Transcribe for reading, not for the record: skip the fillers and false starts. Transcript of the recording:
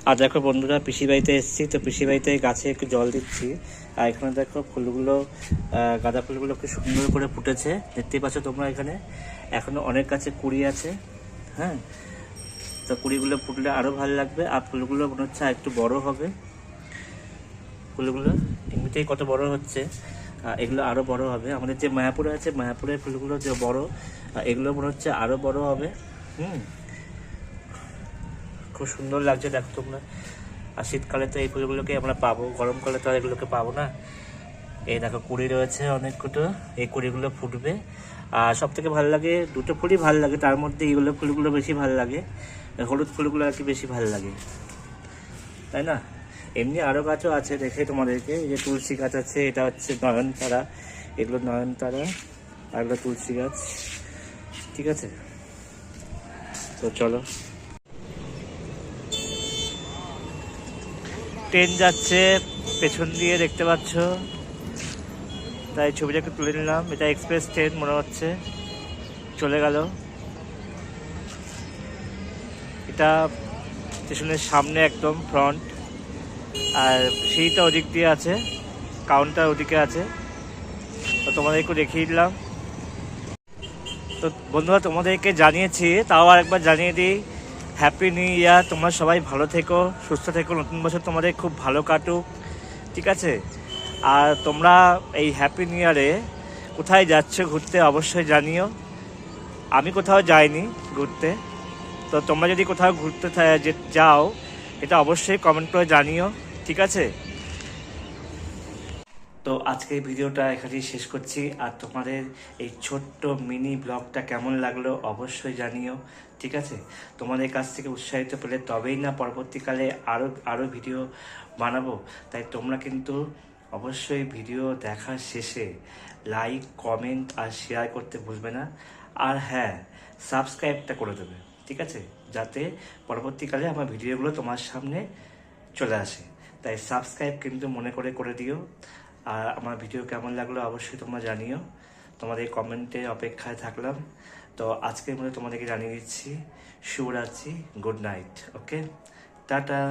আর দেখো বন্ধুরা, পিসি বাড়িতে এসেছি, তো পিসি বাড়িতে গাছে একটু জল দিচ্ছি। আর এখানে দেখো ফুলগুলো, গাঁদা ফুলগুলো খুব সুন্দর করে ফুটেছে, দেখতেই পাচ্ছ তোমরা। এখানে এখনো অনেক গাছে কুড়ি আছে। হ্যাঁ, তো কুড়িগুলো ফুটলে আরও ভালো লাগবে। আর ফুলগুলো মনে হচ্ছে আর একটু বড় হবে। ফুলগুলো এমনিতেই কত বড় হচ্ছে, এগুলো আরও বড় হবে। আমাদের যে মায়াপুরে আছে, মায়াপুরের ফুলগুলো যে বড়, এগুলো মনে হচ্ছে আরও বড় হবে। খুব সুন্দর লাগছে দেখো তোমরা। আর শীতকালে তো এই ফুলগুলোকে আমরা পাবো, গরমকালে তো আর এগুলোকে পাবো না। এই দেখো কুড়ি রয়েছে অনেকগুলো, এই কুড়িগুলো ফুটবে। আর সব থেকে ভালো লাগে, দুটো ফুলই ভালো লাগে, তার মধ্যে এইগুলো ফুলগুলো বেশি ভালো লাগে। হলুদ ফুলগুলো আর কি বেশি ভালো লাগে, তাই না? এমনি আরও গাছও আছে, দেখে তোমাদেরকে। এই যে তুলসী গাছ আছে, এটা হচ্ছে নয়নতারা, এগুলো নয়নতারা, আর এগুলো তুলসী গাছ। ঠিক আছে, তো চলো। ট্রেন যাচ্ছে পেছন দিয়ে, দেখতে পাচ্ছ, তাই ছবিটা একটু তুলে নিলাম। এটা এক্সপ্রেস ট্রেন মনে হচ্ছে, চলে গেল। এটা স্টেশনের সামনে একদম ফ্রন্ট। আর সিঁড়িটা ওদিক দিয়ে আছে, কাউন্টার ওদিকে আছে, তো তোমাদের একটু দেখিয়ে দিলাম। তো বন্ধুরা, তোমাদেরকে জানিয়েছি, তাও আর একবার জানিয়ে দিই, হ্যাপি নিউ ইয়ার। তোমরা সবাই ভালো থেকো, সুস্থ থেকো, নতুন বছর তোমাদের খুব ভালো কাটুক, ঠিক আছে? আর তোমরা এই হ্যাপি নিউ ইয়ারে কোথায় যাচ্ছ ঘুরতে অবশ্যই জানিও। আমি কোথাও যাইনি ঘুরতে, তো তোমরা যদি কোথাও ঘুরতে যাও, এটা অবশ্যই কমেন্ট করে জানিও, ঠিক আছে? তো আজকের ভিডিওটা এখানেই শেষ করছি। আর তোমাদের এই ছোট্ট মিনি ব্লগটা কেমন লাগলো অবশ্যই জানিও, ঠিক আছে? তোমাদের কাছ থেকে উৎসাহিত পেলে তবেই না পরবর্তীকালে আরও ভিডিও বানাবো। তাই তোমরা কিন্তু অবশ্যই ভিডিও দেখার শেষে লাইক, কমেন্ট আর শেয়ার করতে ভুলবে না। আর হ্যাঁ, সাবস্ক্রাইবটা করে দেবে, ঠিক আছে? যাতে পরবর্তীকালে আমার ভিডিওগুলো তোমার সামনে চলে আসে। তাই সাবস্ক্রাইব কিন্তু মনে করে দিও। আর আমার ভিডিও কেমন লাগলো অবশ্যই তোমরা জানিও। তোমাদের কমেন্টে অপেক্ষায় থাকলাম। তো আজকের মধ্যে তোমাদেরকে জানিয়ে দিচ্ছি, শুভরাত্রি, গুড নাইট, ওকে, টাটা।